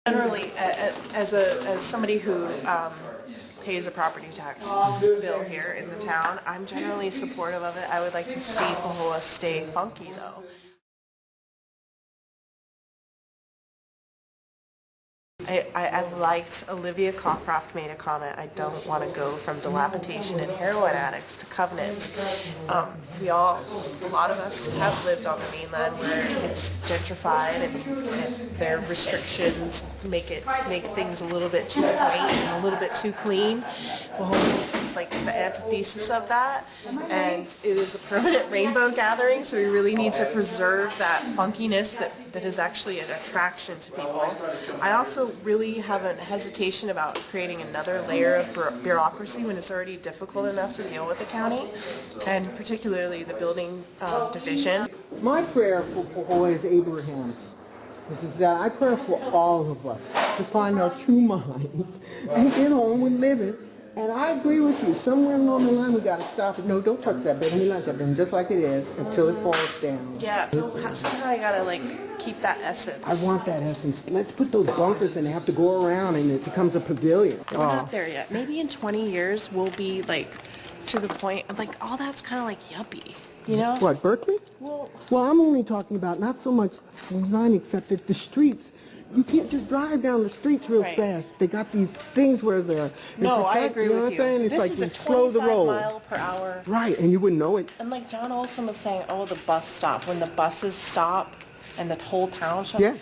Generally, as somebody who pays a property tax bill here in the town, I'm generally supportive of it. I would like to see Pahoa stay funky, though. I liked Olivia Cockcroft made a comment. I don't want to go from dilapidation and heroin addicts to covenants. A lot of us have lived on the mainland where it's gentrified and their restrictions make things a little bit too quaint and a little bit too clean. Pahoa's like the antithesis of that, and it is a permanent rainbow gathering, so we really need to preserve that funkiness that is actually an attraction to people. I also really have a hesitation about creating another layer of bureaucracy when it's already difficult enough to deal with the county, and particularly the building division. My prayer for Pahoa is Abraham's. This is I pray for all of us to find our true minds and get on with living. And I agree with you. Somewhere along the line we got to stop it. No, don't touch that building. We like that building just like it is until it falls down. Yeah, so somehow I gotta like keep that essence. I want that essence. Let's put those bunkers and they have to go around and it becomes a pavilion. We're not there yet. Maybe in 20 years we'll be like to the point like all that's kind of like yuppie. You know? What, Berkeley? Well, I'm only talking about not so much design except that the streets. You can't just drive down the streets real fast. They got these things where they're... No, I agree with you. It's this like is a slow the 25 road. mile per hour. Right, and you wouldn't know it. And like John Olson was saying, oh, the bus stop. When the buses stop and the whole town shuts. Yeah.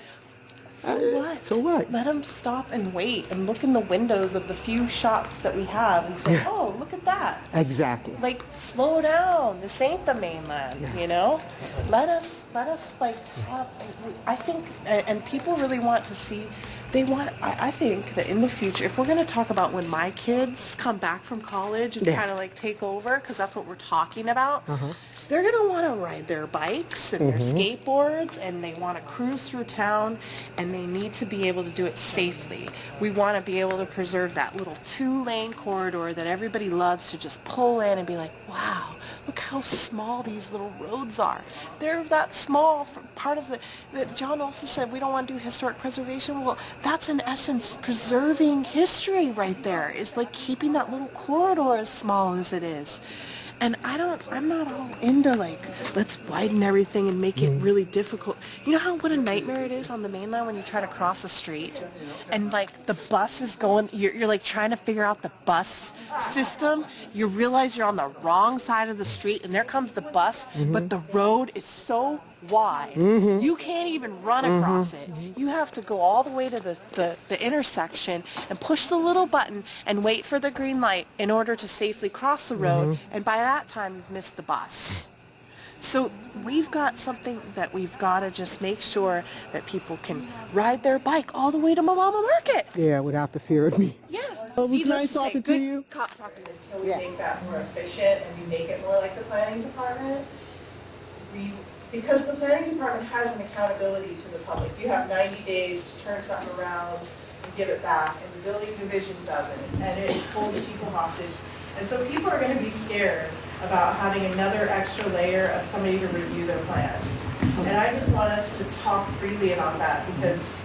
So what? So what? Let them stop and wait and look in the windows of the few shops that we have and say, oh, look at that. Exactly. Like, slow down. This ain't the mainland, you know? Let us like have, I think, and people really want to see, I think that in the future, if we're going to talk about when my kids come back from college and kind of like take over, because that's what we're talking about, they're going to want to ride their bikes and their skateboards, and they want to cruise through town, and they need to be able to do it safely. We want to be able to preserve that little 2-lane corridor that everybody loves to just pull in and be like, wow, look how small these little roads are. They're that small for part of that John also said we don't want to do historic preservation. Well, that's in essence preserving history right there. It's like keeping that little corridor as small as it is. And I'm not all into like, let's widen everything and make it really difficult. You know what a nightmare it is on the mainland when you try to cross a street and like the bus is going, you're like trying to figure out the bus system. You realize you're on the wrong side of the street and there comes the bus, but the road is so wide. You can't even run across it. You have to go all the way to the intersection and push the little button and wait for the green light in order to safely cross the road, and by that time you've missed the bus. So we've got something that we've got to just make sure that people can ride their bike all the way to Malama Market. Yeah, without the fear of me. Yeah. Well, it was nice talking to you. Cop talking until we make that more efficient and we make it more like the planning department. Because the planning department has an accountability to the public. You have 90 days to turn something around and give it back, and the building division doesn't, and it holds people hostage. And so people are going to be scared about having another extra layer of somebody to review their plans. And I just want us to talk freely about that, because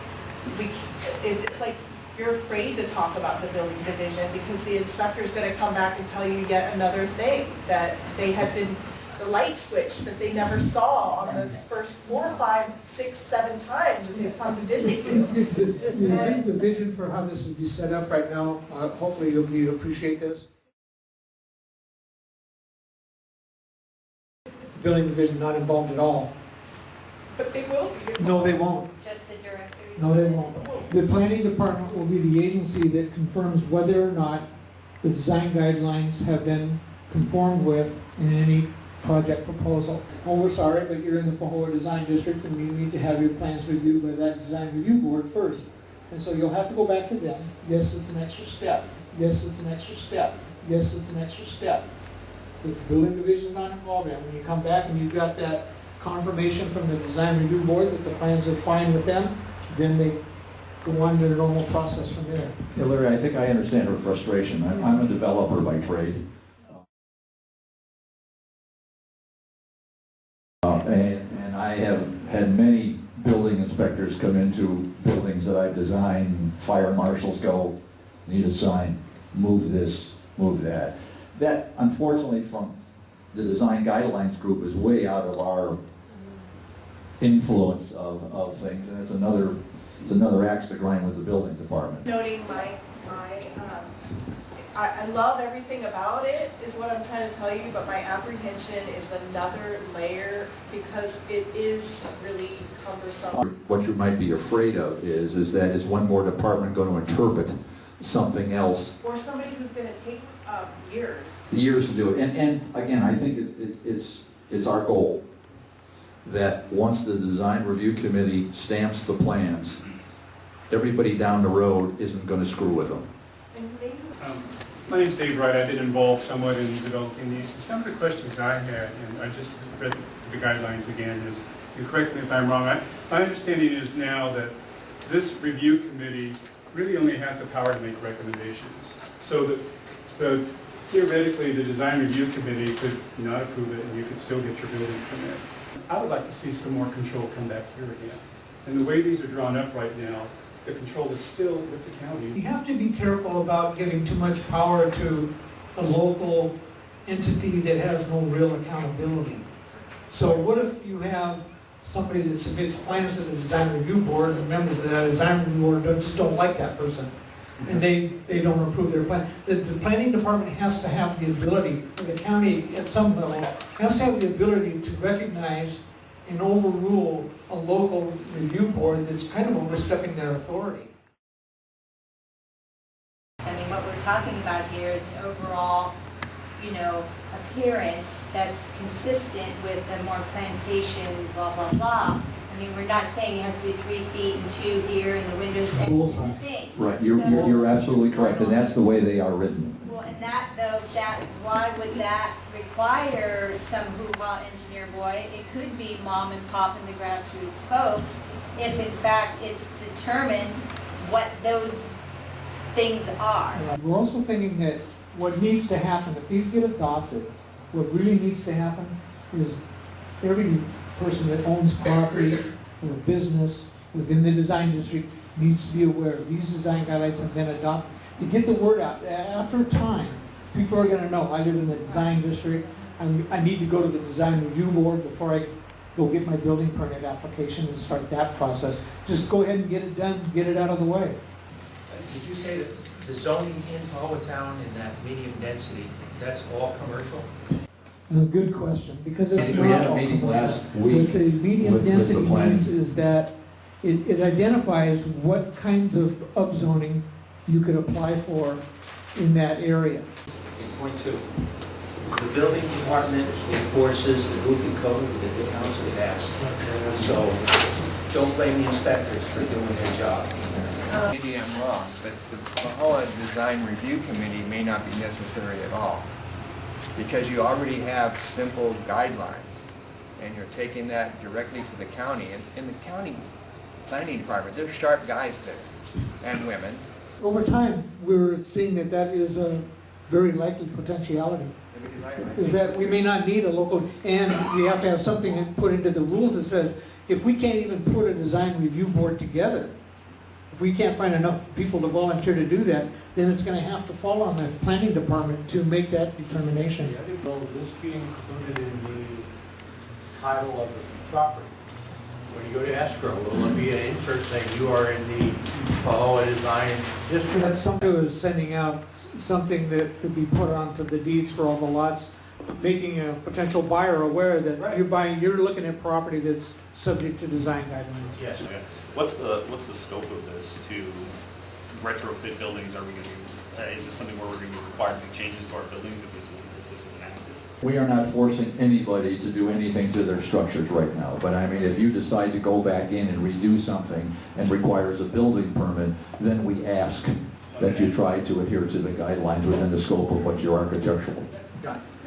it's like you're afraid to talk about the building division because the inspector's going to come back and tell you yet another thing that they didn't. The light switch that they never saw on the first 4, 5, 6, 7 times that they've come to visit you. The vision for how this would be set up right now, hopefully you'll appreciate this. Building division not involved at all. But they will be. No, they won't. Just the director? No, they won't. The planning department will be the agency that confirms whether or not the design guidelines have been conformed with in any project proposal. Oh, we're sorry, but you're in the Pahoa Design District and you need to have your plans reviewed by that design review board first. And so you'll have to go back to them. Yes, it's an extra step. Yes, it's an extra step. Yes, it's an extra step. But the building division is not involved in it. When you come back and you've got that confirmation from the design review board that the plans are fine with them, then they go on to the normal process from there. Yeah, Larry, I think I understand her frustration. I'm a developer by trade. And I have had many building inspectors come into buildings that I've designed, fire marshals go, need a sign, move this, move that. That, unfortunately, from the design guidelines group is way out of our influence of things, and it's another axe to grind with the building department. Noting I love everything about it, is what I'm trying to tell you, but my apprehension is another layer because it is really cumbersome. What you might be afraid of is that is one more department going to interpret something else? Or somebody who's going to take years. Years to do it. And again, I think it's our goal that once the design review committee stamps the plans, everybody down the road isn't going to screw with them. My name's Dave Wright. I've been involved somewhat in developing these. Some of the questions I had, and I just read the guidelines again, is, and correct me if I'm wrong, my understanding is now that this review committee really only has the power to make recommendations. So that theoretically, the design review committee could not approve it and you could still get your building permit. I would like to see some more control come back here again. And the way these are drawn up right now, the control is still with the county. You have to be careful about giving too much power to a local entity that has no real accountability. So what if you have somebody that submits plans to the design review board, and the members of that design review board just don't like that person, and they don't approve their plan? The planning department has to have the ability, or the county at some level, has to have the ability to recognize and overrule a local review board that's kind of overstepping their authority. I mean, what we're talking about here is an overall, appearance that's consistent with the more plantation, blah, blah, blah. I mean, we're not saying it has to be 3 feet and 2 here and the windows and thing. Right, you're absolutely correct, and that's the way they are written. Well, and that, though, why would that require some hoo-ha engineer boy? It could be mom and pop and the grassroots folks, if in fact it's determined what those things are. We're also thinking that what needs to happen, if these get adopted, what really needs to happen is every person that owns property or a business within the design district needs to be aware these design guidelines have been adopted. To get the word out, after a time, people are going to know, I live in the design district, I need to go to the design review board before I go get my building permit application and start that process. Just go ahead and get it done, get it out of the way. Did you say that the zoning in Powhatan in that medium density, that's all commercial? A good question, because it's not. We had a meeting last week What the medium with the density planning. means is that it identifies what kinds of upzoning you could apply for in that area. Point 2. The building department enforces the roofing code that the council passed. So don't blame the inspectors for doing their job. Maybe I'm wrong, but the Pahoa Design Review Committee may not be necessary at all, because you already have simple guidelines, and you're taking that directly to the county. And in the county planning department, there's sharp guys there, and women. Over time, we're seeing that that is a very likely potentiality, is that we may not need a local, and we have to have something put into the rules that says, if we can't even put a design review board together, if we can't find enough people to volunteer to do that, then it's going to have to fall on the planning department to make that determination. Will this be included in the title of the property? When you go to escrow, will there be an insert saying you are in the Pahoa Design District? That's something who is sending out something that could be put onto the deeds for all the lots, making a potential buyer aware that you're looking at property that's subject to design guidelines. Yes. Okay. What's the scope of this to retrofit buildings? Are we going to is this something where we're going to be required to make changes to our buildings if this is enacted? We are not forcing anybody to do anything to their structures right now, but I mean, if you decide to go back in and redo something and requires a building permit, then we ask that you try to adhere to the guidelines within the scope of what your architectural.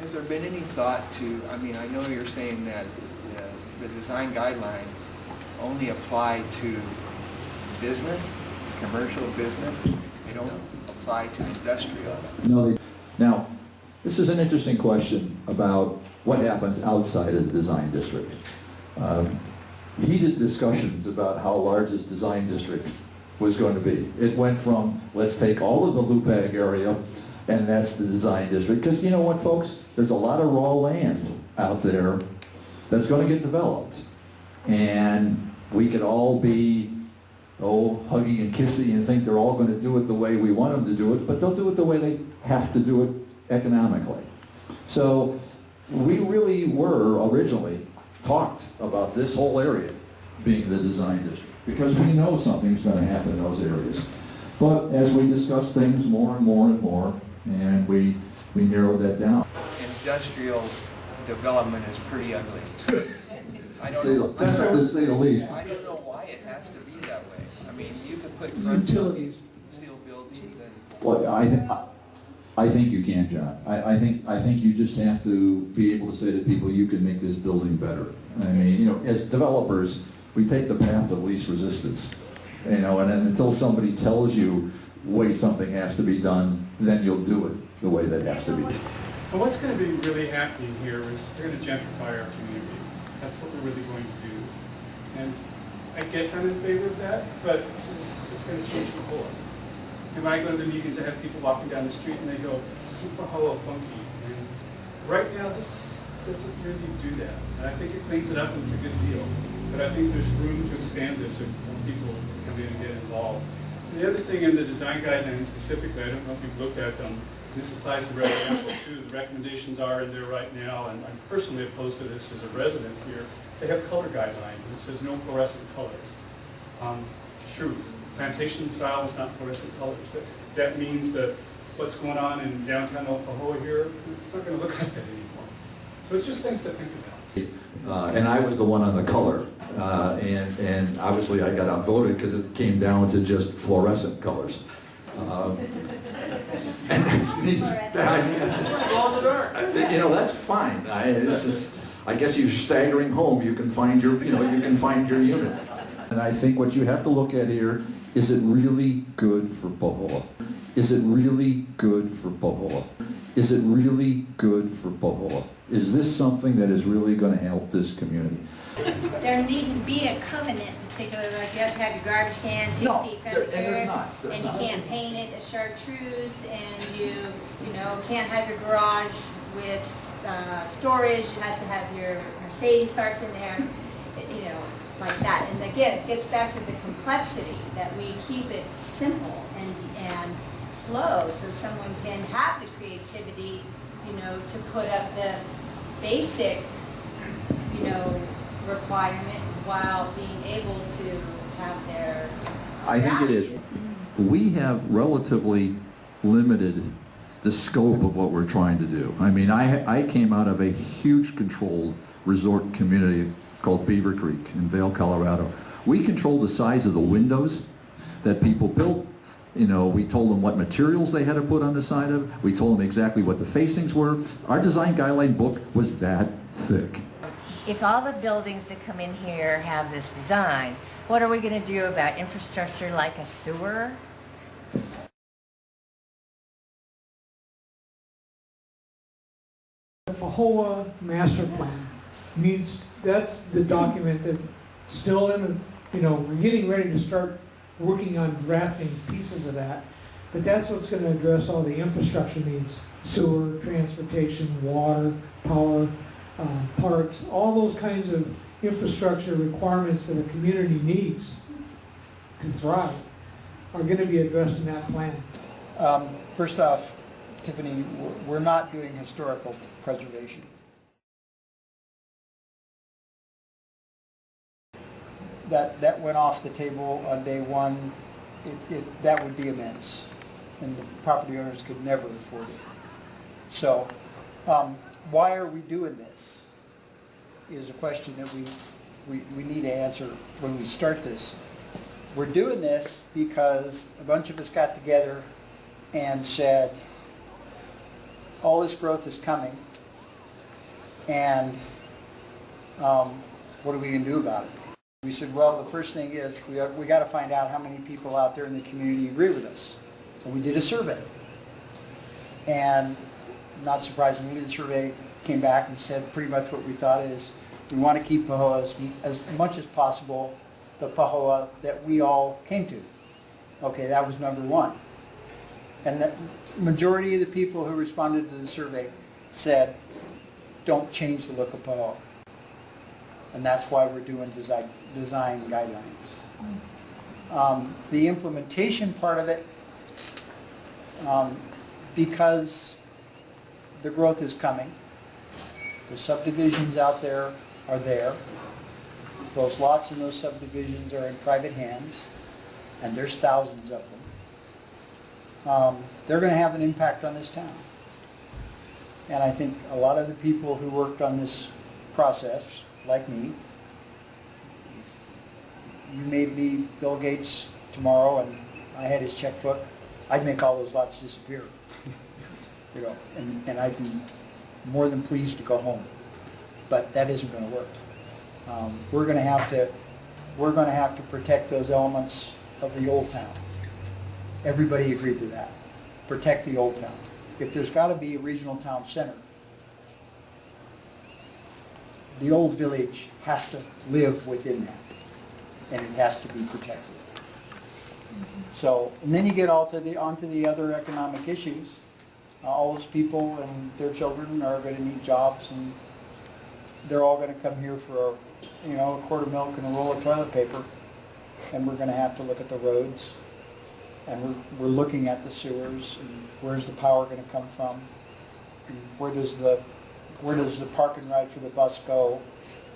Has there been any thought to, I mean, I know you're saying that the design guidelines only apply to business, commercial business, they don't apply to industrial. No, now, this is an interesting question about what happens outside of the design district. heated discussions about how large this design district was going to be. It went from, let's take all of the Lupag area, and that's the design district. Because you know what, folks? There's a lot of raw land out there that's going to get developed. And we could all be, huggy and kissy and think they're all going to do it the way we want them to do it, but they'll do it the way they have to do it economically. So we really were originally talked about this whole area being the design district, because we know something's going to happen in those areas. But as we discussed things more and more and more, and we narrowed that down. Industrial development is pretty ugly. To say the least. I don't know why it has to be that way. I mean, you could put front Utilities. steel buildings and... Well, I think you can, John. I think you just have to be able to say to people, you can make this building better. I mean, you know, as developers, we take the path of least resistance. You know, and until somebody tells you the way something has to be done, then you'll do it the way that has to be. But what's going to be really happening here is we're going to gentrify our community. That's what we're really going to do. And I guess I'm in favor of that, but it's going to change the whole. When I go to the meetings, I have people walking down the street and they go, "Hello, funky." And right now, this doesn't really do that. And I think it cleans it up and it's a good deal. But I think there's room to expand this if more people come in and get involved. And the other thing in the design guidelines specifically, I don't know if you've looked at them, this applies to residential too. The recommendations are in there right now, and I'm personally opposed to this as a resident here. They have color guidelines, and it says no fluorescent colors. True, plantation style is not fluorescent colors. That means that what's going on in downtown Oklahoma here, it's not going to look like that anymore. So it's just things to think about. And I was the one on the color, and obviously I got outvoted because it came down to just fluorescent colors. And that's me. You know, that's fine. I guess you're staggering home. You can find your, you can find your unit. And I think what you have to look at here, is it really good for Bohoa? Is it really good for Bohoa? Is it really good for Bohoa? Is this something that is really going to help this community? There needs to be a covenant, particularly like you have to have your garbage can 2 feet from the curb, and you can't paint it a chartreuse, and you can't have your garage with storage. It has to have your Mercedes parked in there, like that. And again, it gets back to the complexity that we keep it simple and flow, so someone can have the creativity, to put up the basic, requirement while being able to have their... I think it is. We have relatively limited the scope of what we're trying to do. I mean, I came out of a huge controlled resort community called Beaver Creek in Vail, Colorado. We controlled the size of the windows that people built. We told them what materials they had to put on the side of it. We told them exactly what the facings were. Our design guideline book was that thick. If all the buildings that come in here have this design, what are we going to do about infrastructure like a sewer? The Bohoa Master Plan that's the document that still we're getting ready to start working on drafting pieces of that, but that's what's going to address all the infrastructure needs: sewer, transportation, water, power, parks, all those kinds of infrastructure requirements that a community needs to thrive are going to be addressed in that plan. First off, Tiffany, we're not doing historical preservation. That went off the table on day one. That would be immense, and the property owners could never afford it. So, why are we doing this is a question that we need to answer when we start this. We're doing this because a bunch of us got together and said, all this growth is coming, and what are we going to do about it? We said, well, the first thing is we got to find out how many people out there in the community agree with us. And we did a survey. And not surprisingly, the survey came back and said pretty much what we thought is We want to keep Pahoa as much as possible the Pahoa that we all came to. Okay, that was number one. And the majority of the people who responded to the survey said, don't change the look of Pahoa. And that's why we're doing design guidelines. The implementation part of it, because the growth is coming, the subdivisions out there are there. Those lots in those subdivisions are in private hands, and there's thousands of them. They're going to have an impact on this town. And I think a lot of the people who worked on this process, like me, you made me Bill Gates tomorrow and I had his checkbook, I'd make all those lots disappear. You know, and I'd be more than pleased to go home. But that isn't going to work. We're going to have to protect those elements of the old town. Everybody agreed to that. Protect the old town. If there's got to be a regional town center, the old village has to live within that, and it has to be protected. So, and then you get onto the other economic issues. All those people and their children are going to need jobs, and they're all going to come here for a quart of milk and a roll of toilet paper, and we're going to have to look at the roads, and we're looking at the sewers, and where's the power going to come from, and where does the park and ride for the bus go,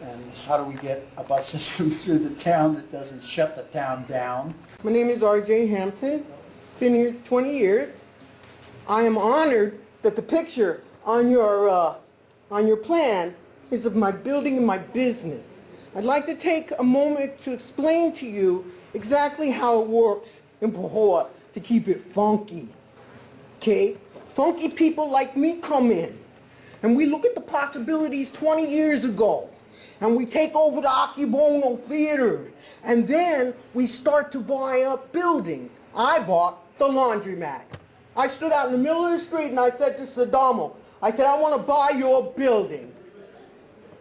and how do we get a bus system through the town that doesn't shut the town down? My name is R.J. Hampton. Been here 20 years. I am honored that the picture on your plan is of my building and my business. I'd like to take a moment to explain to you exactly how it works in Pahoa to keep it funky. Okay? Funky people like me come in, and we look at the possibilities 20 years ago, and we take over the Akibono Theater, and then we start to buy up buildings. I bought the laundromat. I stood out in the middle of the street and I said to Sadamo, I said, I want to buy your building.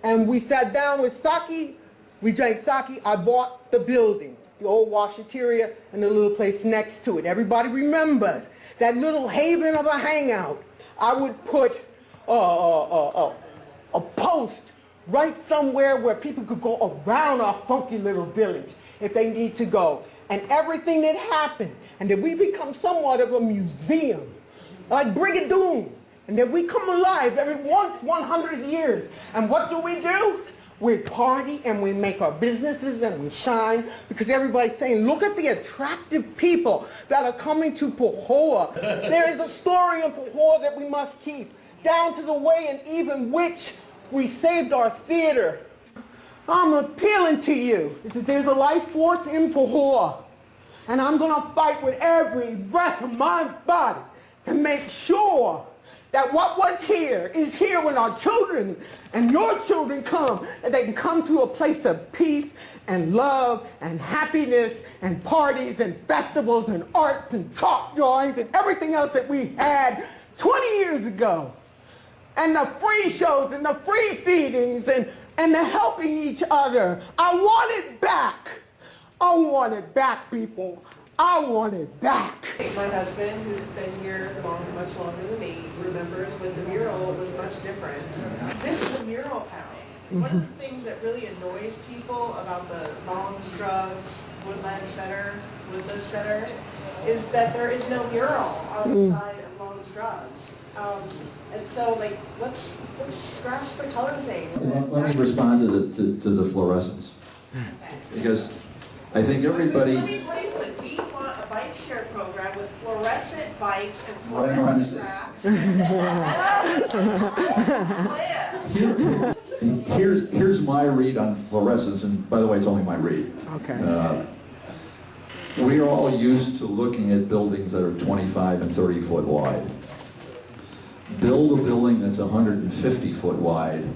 And we sat down with sake, we drank sake, I bought the building, the old washateria and the little place next to it. Everybody remembers that little haven of a hangout. I would put a post right somewhere where people could go around our funky little village if they need to go. And everything that happened, and then we become somewhat of a museum, like Brigadoon, and then we come alive every once 100 years. And what do? We party and we make our businesses and we shine, because everybody's saying, look at the attractive people that are coming to Pahoa. There is a story in Pahoa that we must keep, down to the way and even which we saved our theater. I'm appealing to you. There's a life force in Pahoa, and I'm going to fight with every breath of my body to make sure that what was here is here when our children and your children come, and they can come to a place of peace and love and happiness and parties and festivals and arts and chalk drawings and everything else that we had 20 years ago. And the free shows and the free feedings and the helping each other. I want it back. I want it back, people. I want it back. My husband, who's been here much longer than me, remembers when the mural was much different. This is a mural town. One of the things that really annoys people about the Long's Drugs Woodland Center is that there is no mural on the side of Long's Drugs. And so, like, let's scratch the color thing. Let me respond to the fluorescence, because I think everybody. Let me tell you something. Do you want a bike share program with fluorescent bikes and fluorescent tracks? Here's my read on fluorescence, and by the way, it's only my read. Okay. We are all used to looking at buildings that are 25 and 30 foot wide. Build a building that's 150 foot wide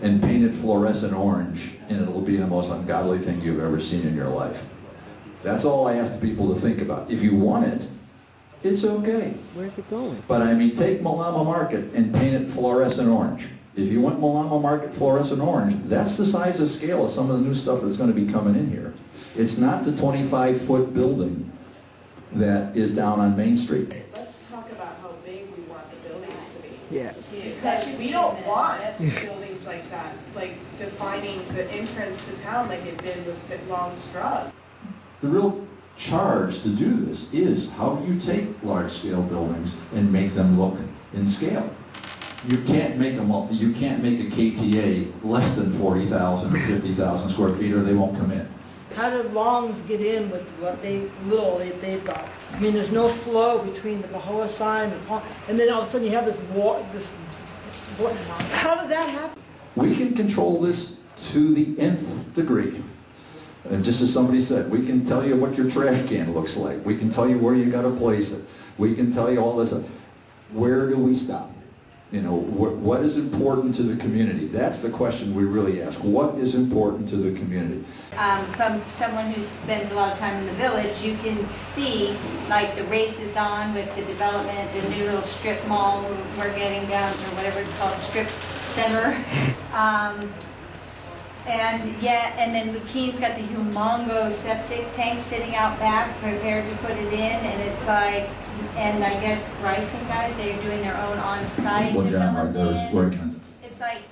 and paint it fluorescent orange, and it'll be the most ungodly thing you've ever seen in your life. That's all I ask people to think about. If you want it, it's okay. Where's it going? But I mean, take Malama Market and paint it fluorescent orange. If you went Malama Market fluorescent orange, that's the size and scale of some of the new stuff that's going to be coming in here. It's not the 25-foot building that is down on Main Street. Let's talk about how big we want the buildings to be. Yes. Because we don't want buildings like that, like defining the entrance to town like it did with Long's Drug. The real charge to do this is how do you take large-scale buildings and make them look in scale? You can't make a KTA less than 40,000 or 50,000 square feet, or they won't come in. How did Longs get in with what they've got? I mean, there's no flow between the Pahoa sign and the pond, and then all of a sudden you have this how did that happen? We can control this to the nth degree. And just as somebody said, we can tell you what your trash can looks like. We can tell you where you got to place it. We can tell you all this. Where do we stop? You know, what is important to the community? That's the question we really ask. What is important to the community? From someone who spends a lot of time in the village, you can see like the race is on with the development, the new little strip mall we're getting down, or whatever it's called, strip center. And then Lukine's got the humongous septic tank sitting out back, prepared to put it in, and it's like, and I guess Bryson guys, they're doing their own on-site development. It's like,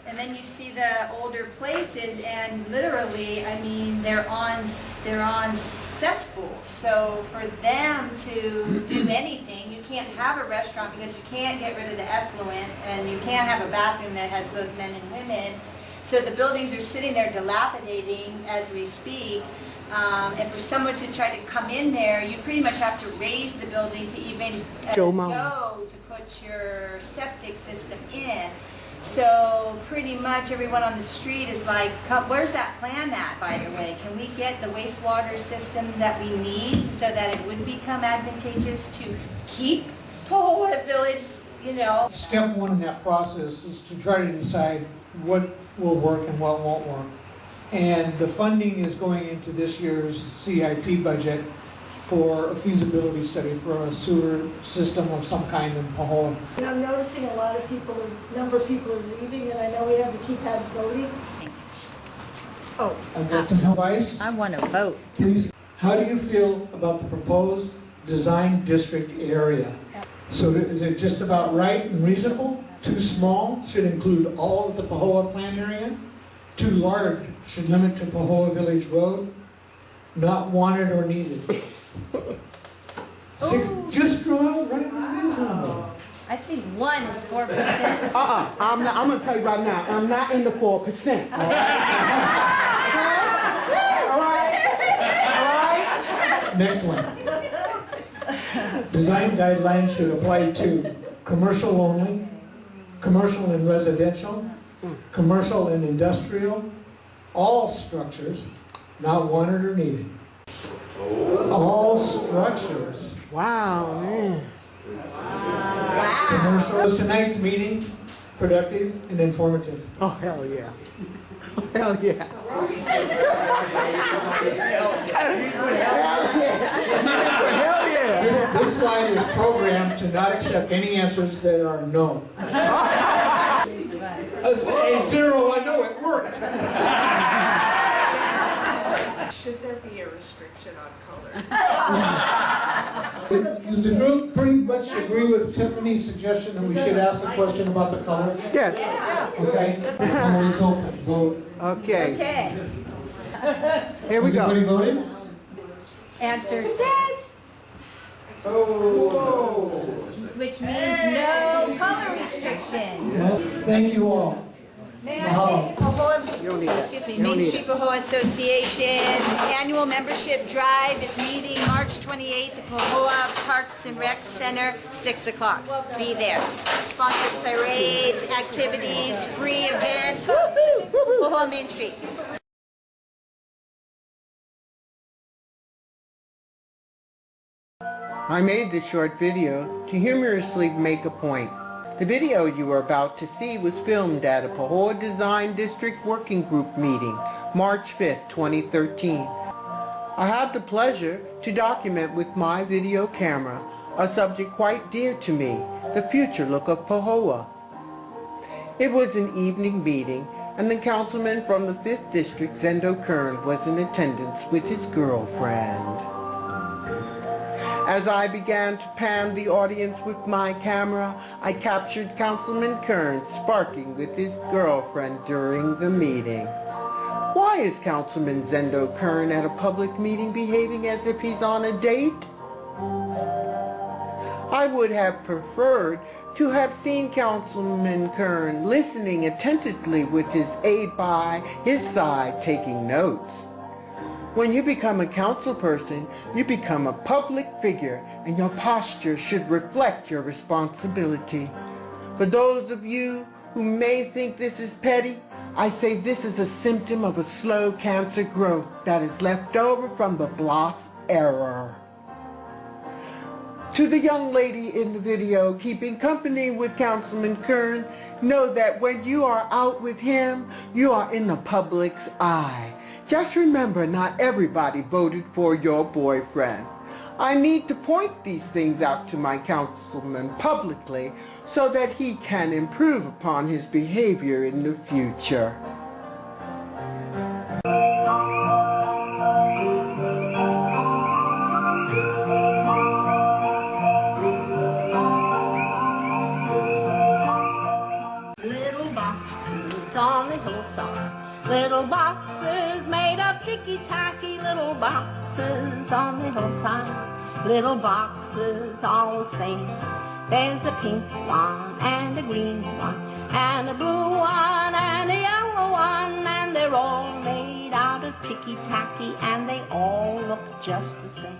and then you see the older places, and literally, I mean, they're on cesspools. So for them to do anything, you can't have a restaurant because you can't get rid of the effluent, and you can't have a bathroom that has both men and women. So the buildings are sitting there dilapidating as we speak. And for someone to try to come in there, you pretty much have to raise the building to even go to put your septic system in. So pretty much everyone on the street is like, where's that plan at, by the way? Can we get the wastewater systems that we need so that it would become advantageous to keep Pahoa Village, you know? Step one in that process is to try to decide what will work and what won't work. And the funding is going into this year's CIP budget for a feasibility study for a sewer system of some kind in Pahoa. And I'm noticing a lot of people, a number of people are leaving, and I know we have the keypad voting. Oh, I've got some advice. I want to vote. Please, how do you feel about the proposed design district area? So is it just about right and reasonable? Too small should include all of the Pahoa plan area? Too large should limit to Pahoa Village Road? Not wanted or needed? Just draw it right in the middle. I think 1 is 4%. I'm going to tell you right now, I'm not in the 4%. All right? Next one. Design guidelines should apply to commercial only, commercial and residential, commercial and industrial, all structures, not wanted or needed. All structures. Wow, man. Commercial. Was tonight's meeting productive and informative? Oh, hell yeah. Oh, hell yeah. Hell yeah. This slide is programmed to not accept any answers that are no. A 0, I know it worked. Should there be a restriction on color? Does the group pretty much agree with Tiffany's suggestion that we should ask the question about the color? Yes. Okay. Polls open. Vote. Okay. Okay. Here we go. Everybody voted? Answer says, Oh. Which means no color restriction. Well, thank you all. Excuse me, Main Street Pahoa Association's annual membership drive is meeting March 28th at Pahoa Parks and Rec Center, 6 o'clock. Be there. Sponsored parades, activities, free events. Woohoo! Pahoa Main Street. I made this short video to humorously make a point. The video you are about to see was filmed at a Pahoa Design District Working Group meeting, March 5th, 2013. I had the pleasure to document with my video camera a subject quite dear to me, the future look of Pahoa. It was an evening meeting, and the councilman from the 5th District, Zendo Kern, was in attendance with his girlfriend. As I began to pan the audience with my camera, I captured Councilman Kern sparking with his girlfriend during the meeting. Why is Councilman Zendo Kern at a public meeting behaving as if he's on a date? I would have preferred to have seen Councilman Kern listening attentively with his aide by his side taking notes. When you become a council person, you become a public figure, and your posture should reflect your responsibility. For those of you who may think this is petty, I say this is a symptom of a slow cancer growth that is left over from the Bloss era. To the young lady in the video keeping company with Councilman Kern, know that when you are out with him, you are in the public's eye. Just remember, not everybody voted for your boyfriend. I need to point these things out to my councilman publicly so that he can improve upon his behavior in the future. Little boxes on the hillside, little boxes made of ticky-tacky, little boxes on the hillside, little boxes all the same. There's a pink one and a green one and a blue one and a yellow one, and they're all made out of ticky-tacky and they all look just the same.